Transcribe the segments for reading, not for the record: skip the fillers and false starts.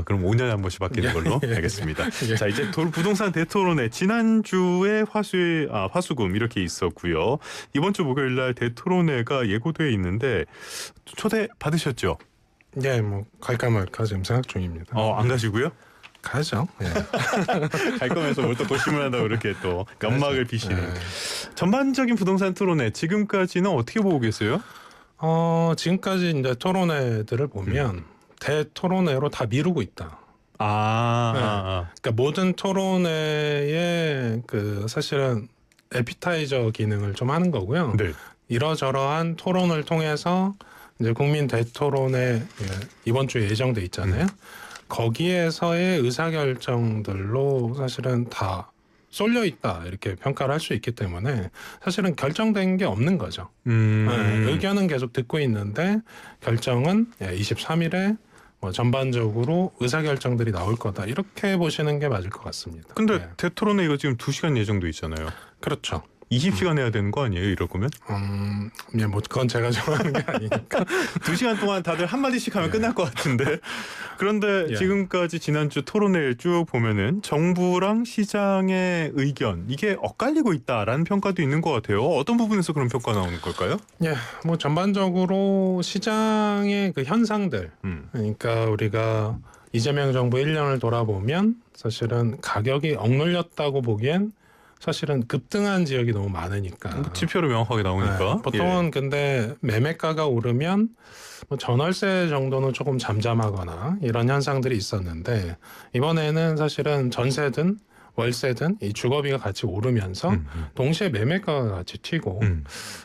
그럼 5년에 한 번씩 바뀌는 걸로 알겠습니다. 예. 자, 이제 부동산 대토론회 지난주에 화수금 이렇게 있었고요. 이번 주 목요일 날 대토론회가 예고돼 있는데 초대 받으셨죠? 예, 뭐 갈까 말까 지금 생각 중입니다. 안 가시고요? 가죠. 예. 갈 거면서 뭘 또 고심을 한다고 이렇게 또 연막을 비시는. 예. 전반적인 부동산 토론회 지금까지는 어떻게 보고 계세요? 지금까지 이제 토론회들을 보면 대토론회로 다 미루고 있다. 그러니까 모든 토론회에 사실은 에피타이저 기능을 좀 하는 거고요. 네. 이러저러한 토론을 통해서 이제 국민 대토론회 이번 주에 예정돼 있잖아요. 거기에서의 의사결정들로 사실은 다 쏠려 있다 이렇게 평가를 할 수 있기 때문에 사실은 결정된 게 없는 거죠. 의견은 계속 듣고 있는데 결정은 23일에 뭐 전반적으로 의사결정들이 나올 거다 이렇게 보시는 게 맞을 것 같습니다. 근데 대토론회 이거 지금 2시간 예정돼 있잖아요. 그렇죠. 20시간 해야 되는 거 아니에요? 이럴 거면? 뭐 그건 제가 정하는 게 아니니까. 2시간 동안 다들 한마디씩 하면 끝날 것 같은데. 그런데 지금까지 지난주 토론회를 쭉 보면은 정부랑 시장의 의견 이게 엇갈리고 있다라는 평가도 있는 것 같아요. 어떤 부분에서 그런 평가 나오는 걸까요? 예, 뭐 전반적으로 시장의 그 현상들. 그러니까 우리가 이재명 정부 1년을 돌아보면 사실은 가격이 억눌렸다고 보기엔 사실은 급등한 지역이 너무 많으니까 지표로 명확하게 나오니까 보통은 근데 매매가가 오르면 뭐 전월세 정도는 조금 잠잠하거나 이런 현상들이 있었는데 이번에는 사실은 전세든 월세든 이 주거비가 같이 오르면서 동시에 매매가가 같이 튀고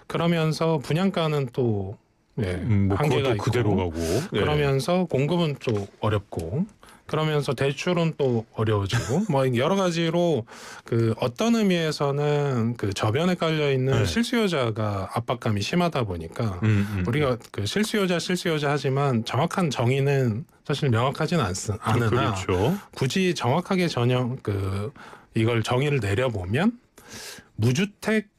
그러면서 분양가는 또 한계가 있고 그대로 가고 그러면서 공급은 또 어렵고 그러면서 대출은 또 어려워지고 뭐 여러 가지로 어떤 의미에서는 저변에 깔려 있는 실수요자가 압박감이 심하다 보니까 우리가 실수요자 하지만 정확한 정의는 사실 명확하진 않으나 그렇죠. 굳이 정확하게 이걸 정의를 내려보면 무주택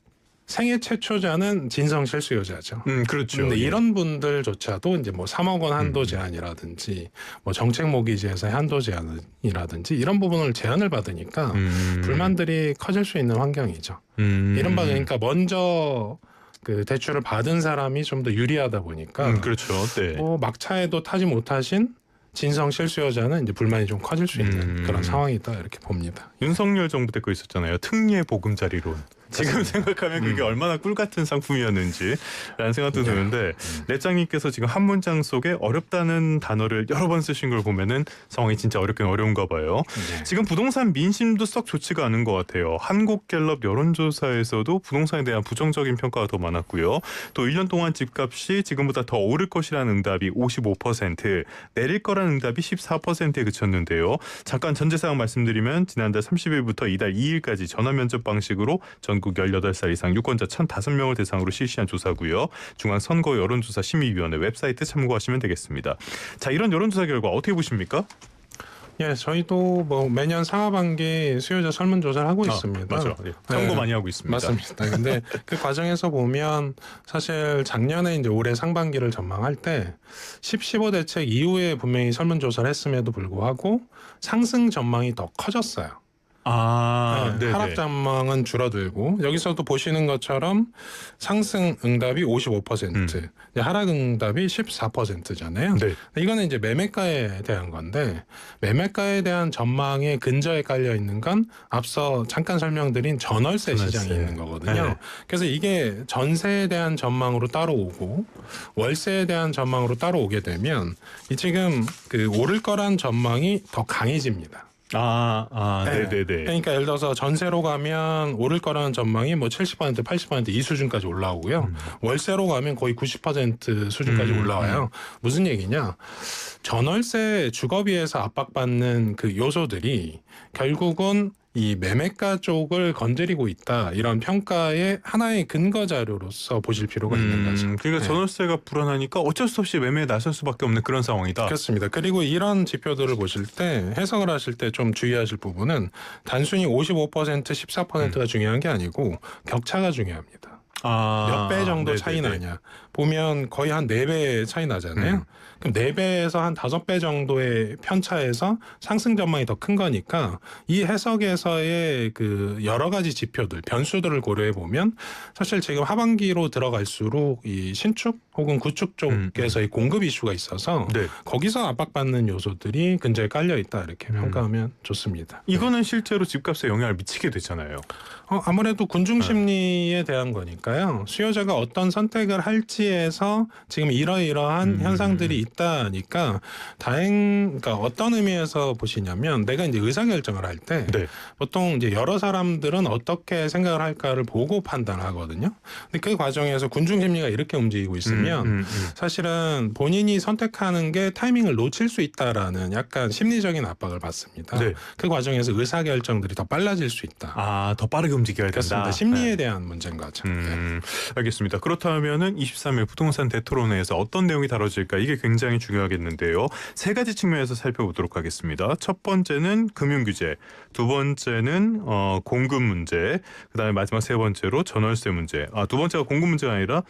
생애 최초자는 진성 실수요자죠. 그렇죠. 근데 이런 분들조차도 이제 뭐 3억 원 한도 제한이라든지 뭐 정책 모기지에서 한도 제한이라든지 이런 부분을 제한을 받으니까 불만들이 커질 수 있는 환경이죠. 이른바 그러니까 먼저 대출을 받은 사람이 좀 더 유리하다 보니까 그렇죠. 네. 뭐 막차에도 타지 못하신 진성 실수요자는 이제 불만이 좀 커질 수 있는 그런 상황이다 이렇게 봅니다. 윤석열 정부 때 거 있었잖아요. 특례 보금자리론. 지금 생각하면 그게 얼마나 꿀 같은 상품이었는지라는 생각도 드는데 내장님께서 지금 한 문장 속에 어렵다는 단어를 여러 번 쓰신 걸 보면은 상황이 진짜 어렵긴 어려운가 봐요. 지금 부동산 민심도 썩 좋지가 않은 것 같아요. 한국갤럽 여론조사에서도 부동산에 대한 부정적인 평가가 더 많았고요. 또 1년 동안 집값이 지금보다 더 오를 것이라는 응답이 55%, 내릴 거라는 응답이 14%에 그쳤는데요. 잠깐 전제 사항 말씀드리면 지난달 30일부터 이달 2일까지 전화 면접 방식으로 전국 18살 이상 유권자 1,005명을 대상으로 실시한 조사고요. 중앙선거 여론조사 심의위원회 웹사이트 참고하시면 되겠습니다. 자, 이런 여론조사 결과 어떻게 보십니까? 예, 저희도 뭐 매년 상하반기 수요자 설문조사를 하고 있습니다. 맞아요. 참고 많이 하고 있습니다. 맞습니다. 근데 그 과정에서 보면 사실 작년에 이제 올해 상반기를 전망할 때 15 대책 이후에 분명히 설문조사를 했음에도 불구하고 상승 전망이 더 커졌어요. 하락 전망은 줄어들고 여기서도 보시는 것처럼 상승 응답이 55%, 하락 응답이 14%잖아요. 네. 이거는 이제 매매가에 대한 건데 매매가에 대한 전망에 근저에 깔려 있는 건 앞서 잠깐 설명드린 전월세 시장이 있는 거거든요. 그래서 이게 전세에 대한 전망으로 따로 오고 월세에 대한 전망으로 따로 오게 되면 이 지금 오를 거란 전망이 더 강해집니다. 네네네. 그러니까 예를 들어서 전세로 가면 오를 거라는 전망이 뭐 70%, 80% 이 수준까지 올라오고요. 월세로 가면 거의 90% 수준까지 올라와요. 무슨 얘기냐? 전월세 주거비에서 압박받는 요소들이 결국은 이 매매가 쪽을 건드리고 있다. 이런 평가의 하나의 근거 자료로서 보실 필요가 있는 거죠. 그러니까 전월세가 불안하니까 어쩔 수 없이 매매에 나설 수밖에 없는 그런 상황이다. 그렇습니다. 그리고 이런 지표들을 보실 때 해석을 하실 때 좀 주의하실 부분은 단순히 55%, 14%가 중요한 게 아니고 격차가 중요합니다. 몇 배 정도 네네네. 차이 나냐 보면 거의 한 4배 차이 나잖아요. 그럼 4배에서 한 5배 정도의 편차에서 상승 전망이 더 큰 거니까 이 해석에서의 그 여러 가지 지표들 변수들을 고려해 보면 사실 지금 하반기로 들어갈수록 이 신축 혹은 구축 쪽에서의 공급 이슈가 있어서 네. 거기서 압박받는 요소들이 근저에 깔려 있다 이렇게 평가하면 좋습니다. 이거는 실제로 집값에 영향을 미치게 되잖아요. 아무래도 군중 심리에 대한 거니까요. 수요자가 어떤 선택을 할지에서 지금 이러이러한 현상들이 있다니까 그러니까 어떤 의미에서 보시냐면 내가 이제 의사결정을 할 때 네. 보통 이제 여러 사람들은 어떻게 생각을 할까를 보고 판단하거든요. 근데 그 과정에서 군중 심리가 이렇게 움직이고 있으면 사실은 본인이 선택하는 게 타이밍을 놓칠 수 있다라는 약간 심리적인 압박을 받습니다. 네. 그 과정에서 의사결정들이 더 빨라질 수 있다. 더 빠르게 움직여야 된다. 그렇습니다. 심리에 대한 문제인 거죠. 알겠습니다. 그렇다면은 23일 부동산 대토론회에서 어떤 내용이 다뤄질까 이게 굉장히 중요하겠는데요. 세 가지 측면에서 살펴보도록 하겠습니다. 첫 번째는 금융 규제, 두 번째는 공급 문제, 그다음에 마지막 세 번째로 전월세 문제. 두 번째가 공급 문제가 아니라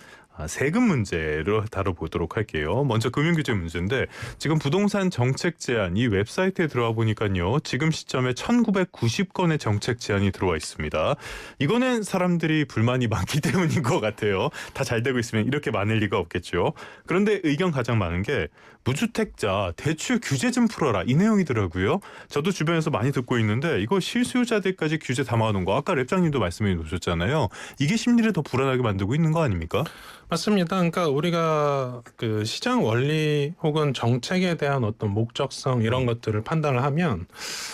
세금 문제로 다뤄보도록 할게요. 먼저 금융규제 문제인데 지금 부동산 정책 제안 이 웹사이트에 들어와 보니까요. 지금 시점에 1990건의 정책 제안이 들어와 있습니다. 이거는 사람들이 불만이 많기 때문인 것 같아요. 다 잘 되고 있으면 이렇게 많을 리가 없겠죠. 그런데 의견 가장 많은 게 무주택자 대출 규제 좀 풀어라 이 내용이더라고요. 저도 주변에서 많이 듣고 있는데 이거 실수요자들까지 규제 담아놓은 거 아까 랩장님도 말씀해 놓으셨잖아요. 이게 심리를 더 불안하게 만들고 있는 거 아닙니까? 맞습니다. 그러니까 우리가 그 시장 원리 혹은 정책에 대한 어떤 목적성 이런 것들을 판단을 하면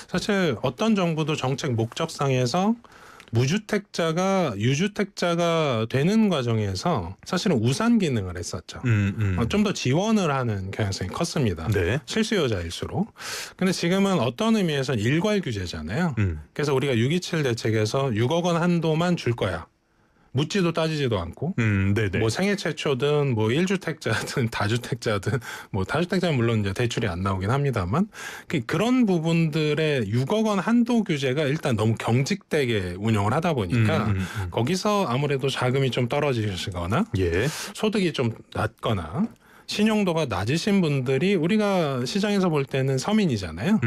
사실 어떤 정부도 정책 목적상에서 무주택자가 유주택자가 되는 과정에서 사실은 우산 기능을 했었죠. 좀 더 지원을 하는 경향성이 컸습니다. 네. 실수요자일수록. 근데 지금은 어떤 의미에서는 일괄 규제잖아요. 그래서 우리가 627 대책에서 6억 원 한도만 줄 거야. 묻지도 따지지도 않고 네네. 뭐 생애 최초든 뭐 1주택자든 다주택자든 뭐 다주택자는 물론 이제 대출이 안 나오긴 합니다만 그런 부분들의 6억 원 한도 규제가 일단 너무 경직되게 운영을 하다 보니까 거기서 아무래도 자금이 좀 떨어지시거나 예. 소득이 좀 낮거나 신용도가 낮으신 분들이 우리가 시장에서 볼 때는 서민이잖아요.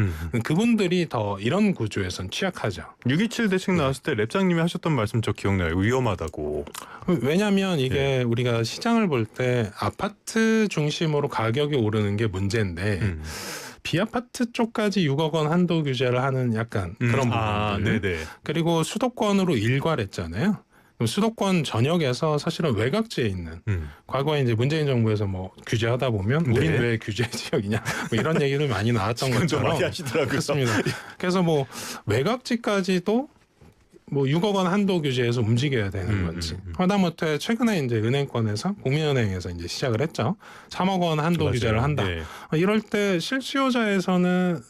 그분들이 더 이런 구조에선 취약하죠. 627 대책 나왔을 때 랩장님이 하셨던 말씀 저 기억나요. 위험하다고. 왜냐하면 이게 우리가 시장을 볼 때 아파트 중심으로 가격이 오르는 게 문제인데 비아파트 쪽까지 6억 원 한도 규제를 하는 약간 그런 부분들. 네네. 그리고 수도권으로 일괄했잖아요. 그럼 수도권 전역에서 사실은 외곽지에 있는 과거에 이제 문재인 정부에서 뭐 규제하다 보면 우린 네. 왜 규제 지역이냐 뭐 이런 얘기를 많이 나왔던 좀 것처럼 많이 하시더라고요. 그렇습니다. 그래서 뭐 외곽지까지도 뭐 6억 원 한도 규제에서 움직여야 되는 건지. 하다못해 최근에 이제 은행권에서 국민은행에서 이제 시작을 했죠. 3억 원 한도 맞아요. 규제를 한다. 예. 이럴 때 실수요자에서는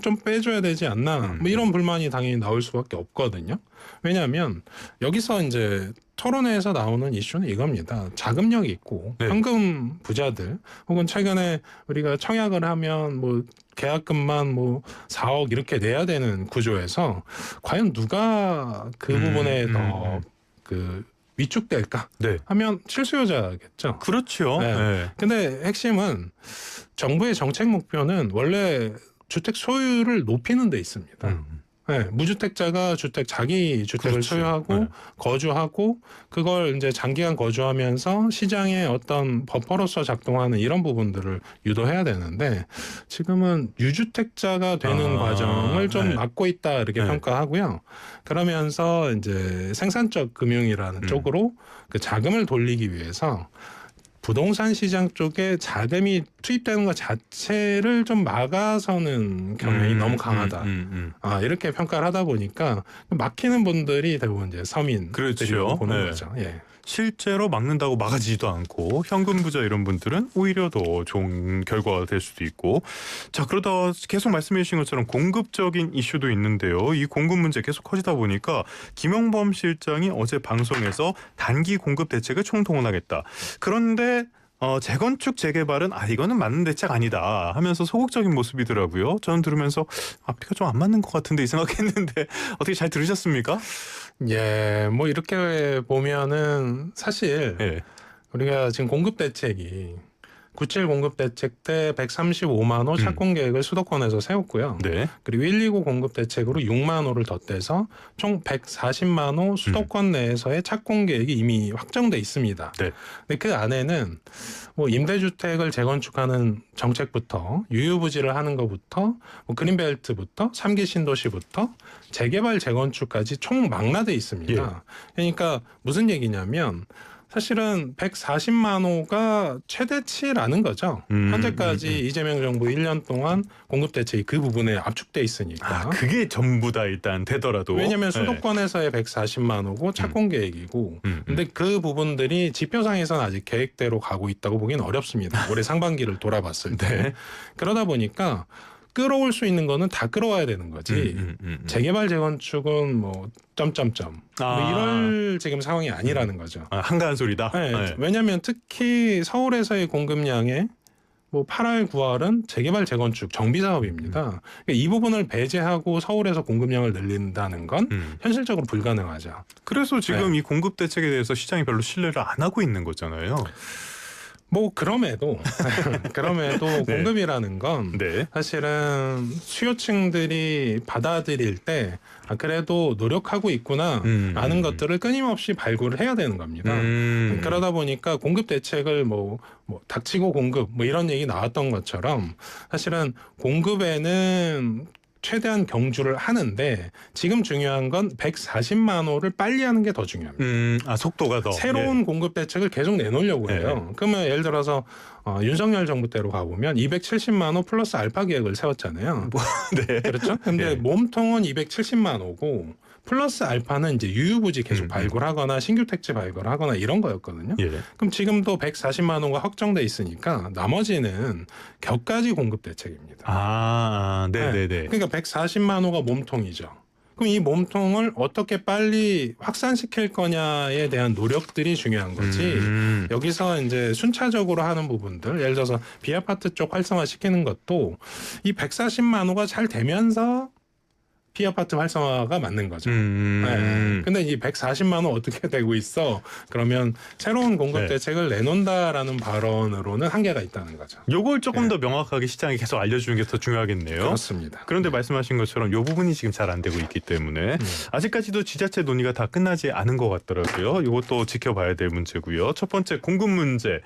좀 빼줘야 되지 않나. 뭐 이런 불만이 당연히 나올 수밖에 없거든요. 왜냐하면 여기서 이제 토론회에서 나오는 이슈는 이겁니다. 자금력이 있고 네. 현금 부자들 혹은 최근에 우리가 청약을 하면 뭐 계약금만 뭐 4억 이렇게 내야 되는 구조에서 과연 누가 그 부분에 더 그 위축될까 네. 하면 실수요자겠죠. 그렇죠. 네. 네. 근데 핵심은 정부의 정책 목표는 원래 주택 소유를 높이는 데 있습니다. 네, 무주택자가 자기 주택을 그렇지. 소유하고 네. 거주하고 그걸 이제 장기간 거주하면서 시장의 어떤 버퍼로서 작동하는 이런 부분들을 유도해야 되는데 지금은 유주택자가 되는 과정을 좀 네. 막고 있다 이렇게 네. 평가하고요. 그러면서 이제 생산적 금융이라는 쪽으로 그 자금을 돌리기 위해서 부동산 시장 쪽에 자금이 투입되는 것 자체를 좀 막아서는 경향이 너무 강하다. 이렇게 평가를 하다 보니까 막히는 분들이 대부분 이제 서민들이 그렇죠. 보는 네. 거죠. 예. 실제로 막는다고 막아지지도 않고 현금 부자 이런 분들은 오히려 더 좋은 결과가 될 수도 있고 자 그러다 계속 말씀해 주신 것처럼 공급적인 이슈도 있는데요. 이 공급 문제 계속 커지다 보니까 김영범 실장이 어제 방송에서 단기 공급 대책을 총동원하겠다. 그런데 재건축 재개발은 이거는 맞는 대책 아니다 하면서 소극적인 모습이더라고요. 저는 들으면서 앞뒤가 좀 안 맞는 것 같은데 이 생각했는데 어떻게 잘 들으셨습니까? 예, 뭐 이렇게 보면은 사실 예. 우리가 지금 공급 대책이 97 공급 대책 때 135만 호 착공 계획을 수도권에서 세웠고요. 네. 그리고 129 공급 대책으로 6만 호를 덧대서 총 140만 호 수도권 내에서의 착공 계획이 이미 확정돼 있습니다. 네. 근데 그 안에는 뭐 임대주택을 재건축하는 정책부터 유유부지를 하는 것부터 뭐 그린벨트부터 3기 신도시부터 재개발 재건축까지 총 망라돼 있습니다. 그러니까 무슨 얘기냐면 사실은 140만 호가 최대치라는 거죠. 현재까지 이재명 정부 1년 동안 공급 대책이 그 부분에 압축돼 있으니까. 그게 전부 다 일단 되더라도. 왜냐하면 수도권에서의 140만 호고 착공 계획이고 근데 그 부분들이 지표상에서는 아직 계획대로 가고 있다고 보기는 어렵습니다. 올해 상반기를 돌아봤을 때. 네. 그러다 보니까 끌어올 수 있는 거는 다 끌어와야 되는 거지. 재개발 재건축은 뭐 점점점 뭐 이럴 지금 상황이 아니라는 거죠. 한가한 소리다. 네, 네. 왜냐하면 특히 서울에서의 공급량의 뭐 8월, 9월은 재개발 재건축 정비 사업입니다. 그러니까 이 부분을 배제하고 서울에서 공급량을 늘린다는 건 현실적으로 불가능하죠. 그래서 지금 네. 이 공급 대책에 대해서 시장이 별로 신뢰를 안 하고 있는 거잖아요. 뭐 그럼에도 네. 공급이라는 건 네. 사실은 수요층들이 받아들일 때 그래도 노력하고 있구나 라는 것들을 끊임없이 발굴을 해야 되는 겁니다. 그러다 보니까 공급 대책을 뭐 닥치고 공급 뭐 이런 얘기 나왔던 것처럼 사실은 공급에는 최대한 경주를 하는데 지금 중요한 건 140만 호를 빨리 하는 게 더 중요합니다. 속도가 더. 새로운 공급 대책을 계속 내놓으려고 해요. 그러면 예를 들어서 윤석열 정부 때로 가보면 270만 호 플러스 알파 계획을 세웠잖아요. 네. 그렇죠? 근데 네. 몸통은 270만 호고 플러스 알파는 이제 유유부지 계속 발굴하거나 신규 택지 발굴하거나 이런 거였거든요. 예. 그럼 지금도 140만 호가 확정돼 있으니까 나머지는 격가지 공급 대책입니다. 네네네. 그러니까 140만 호가 몸통이죠. 그럼 이 몸통을 어떻게 빨리 확산시킬 거냐에 대한 노력들이 중요한 거지. 여기서 이제 순차적으로 하는 부분들, 예를 들어서 비아파트 쪽 활성화시키는 것도 이 140만 호가 잘 되면서 비아파트 활성화가 맞는 거죠. 네. 근데 이 140만 원 어떻게 되고 있어? 그러면 새로운 공급 대책을 내놓는다라는 발언으로는 한계가 있다는 거죠. 요걸 조금 더 명확하게 시장에 계속 알려주는 게 더 중요하겠네요. 그렇습니다. 그런데 말씀하신 것처럼 요 부분이 지금 잘 안 되고 있기 때문에 아직까지도 지자체 논의가 다 끝나지 않은 것 같더라고요. 이것도 지켜봐야 될 문제고요. 첫 번째 공급 문제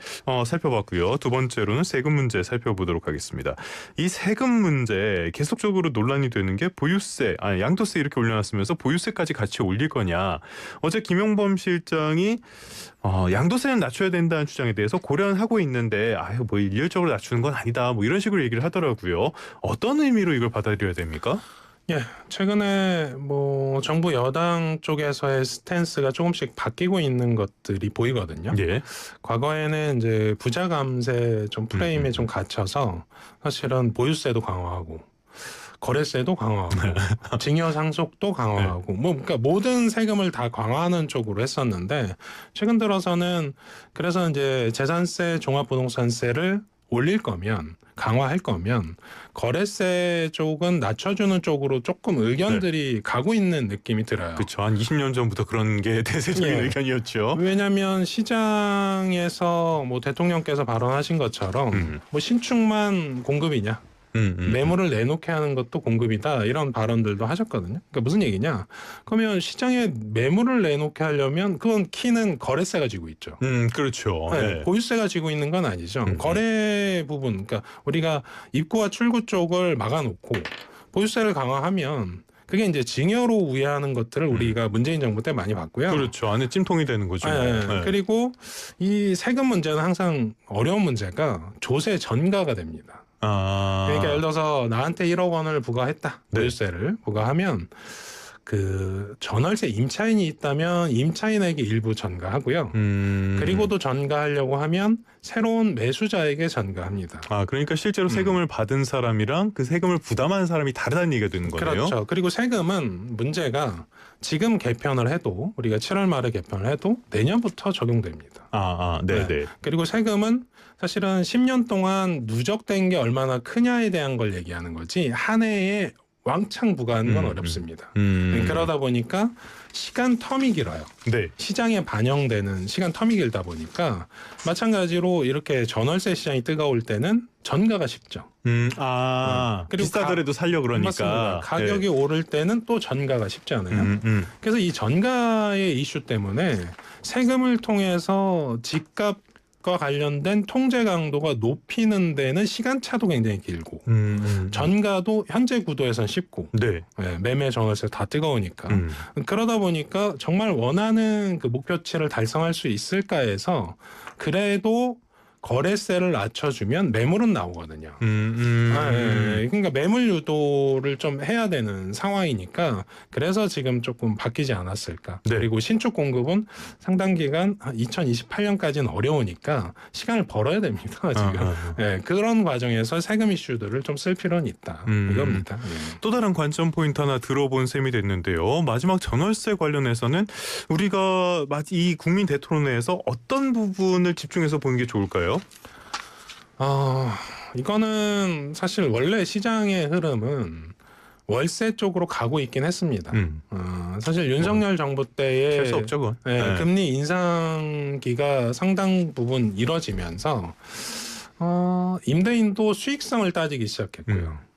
살펴봤고요. 두 번째로는 세금 문제 살펴보도록 하겠습니다. 이 세금 문제 계속적으로 논란이 되는 게 보유세, 양도세 이렇게 올려놨으면서 보유세까지 같이 올릴 거냐. 어제 김용범 실장이 양도세는 낮춰야 된다는 주장에 대해서 고려는 하고 있는데 뭐 일률적으로 낮추는 건 아니다. 뭐 이런 식으로 얘기를 하더라고요. 어떤 의미로 이걸 받아들여야 됩니까? 예, 최근에 뭐 정부 여당 쪽에서의 스탠스가 조금씩 바뀌고 있는 것들이 보이거든요. 예. 과거에는 이제 부자 감세 좀 프레임에 좀 갇혀서 사실은 보유세도 강화하고 거래세도 강화하고 징여 상속도 강화하고 뭐 그러니까 모든 세금을 다 강화하는 쪽으로 했었는데 최근 들어서는 그래서 이제 재산세, 종합부동산세를 올릴 거면 강화할 거면 거래세 쪽은 낮춰주는 쪽으로 조금 의견들이 가고 있는 느낌이 들어요. 그렇죠. 한 20년 전부터 그런 게 대세적인 의견이었죠. 왜냐하면 시장에서 뭐 대통령께서 발언하신 것처럼 뭐 신축만 공급이냐. 매물을 내놓게 하는 것도 공급이다 이런 발언들도 하셨거든요. 그러니까 무슨 얘기냐? 그러면 시장에 매물을 내놓게 하려면 그건 키는 거래세가 지고 있죠. 그렇죠. 네, 보유세가 지고 있는 건 아니죠. 거래 부분, 그러니까 우리가 입구와 출구 쪽을 막아놓고 보유세를 강화하면 그게 이제 징여로 우회하는 것들을 우리가 문재인 정부 때 많이 봤고요. 그렇죠. 안에 찜통이 되는 거죠. 네. 그리고 이 세금 문제는 항상 어려운 문제가 조세 전가가 됩니다. 그러니까 예를 들어서 나한테 1억 원을 부과했다. 보유세를 부과하면 그 전월세 임차인이 있다면 임차인에게 일부 전가하고요. 그리고도 전가하려고 하면 새로운 매수자에게 전가합니다. 아, 그러니까 실제로 세금을 받은 사람이랑 그 세금을 부담한 사람이 다르다는 얘기가 되는 거네요. 그렇죠. 그리고 세금은 문제가 지금 개편을 해도 우리가 7월 말에 개편을 해도 내년부터 적용됩니다. 네네. 그리고 세금은 사실은 10년 동안 누적된 게 얼마나 크냐에 대한 걸 얘기하는 거지 한 해에 왕창 부과하는 건 어렵습니다. 그러다 보니까 시간 텀이 길어요. 네. 시장에 반영되는 시간 텀이 길다 보니까 마찬가지로 이렇게 전월세 시장이 뜨거울 때는 전가가 쉽죠. 그리고 비싸더라도 살려 그러니까. 맞습니다. 가격이 오를 때는 또 전가가 쉽잖아요. 그래서 이 전가의 이슈 때문에 세금을 통해서 집값과 관련된 통제 강도가 높이는 데는 시간차도 굉장히 길고 전가도 현재 구도에선 쉽고 네. 매매 전월세 다 뜨거우니까 그러다 보니까 정말 원하는 그 목표치를 달성할 수 있을까 해서 그래도 거래세를 낮춰주면 매물은 나오거든요. 그러니까 매물 유도를 좀 해야 되는 상황이니까 그래서 지금 조금 바뀌지 않았을까. 네. 그리고 신축 공급은 상당 기간 2028년까지는 어려우니까 시간을 벌어야 됩니다. 지금 그런 과정에서 세금 이슈들을 좀 쓸 필요는 있다. 이겁니다. 또 다른 관점 포인트 하나 들어본 셈이 됐는데요. 마지막 전월세 관련해서는 우리가 이 국민 대토론회에서 어떤 부분을 집중해서 보는 게 좋을까요? 이거는 사실 원래 시장의 흐름은 월세 쪽으로 가고 있긴 했습니다. 사실 윤석열 정부 때에 수 없죠, 그건. 금리 인상기가 상당 부분 이뤄지면서 임대인도 수익성을 따지기 시작했고요.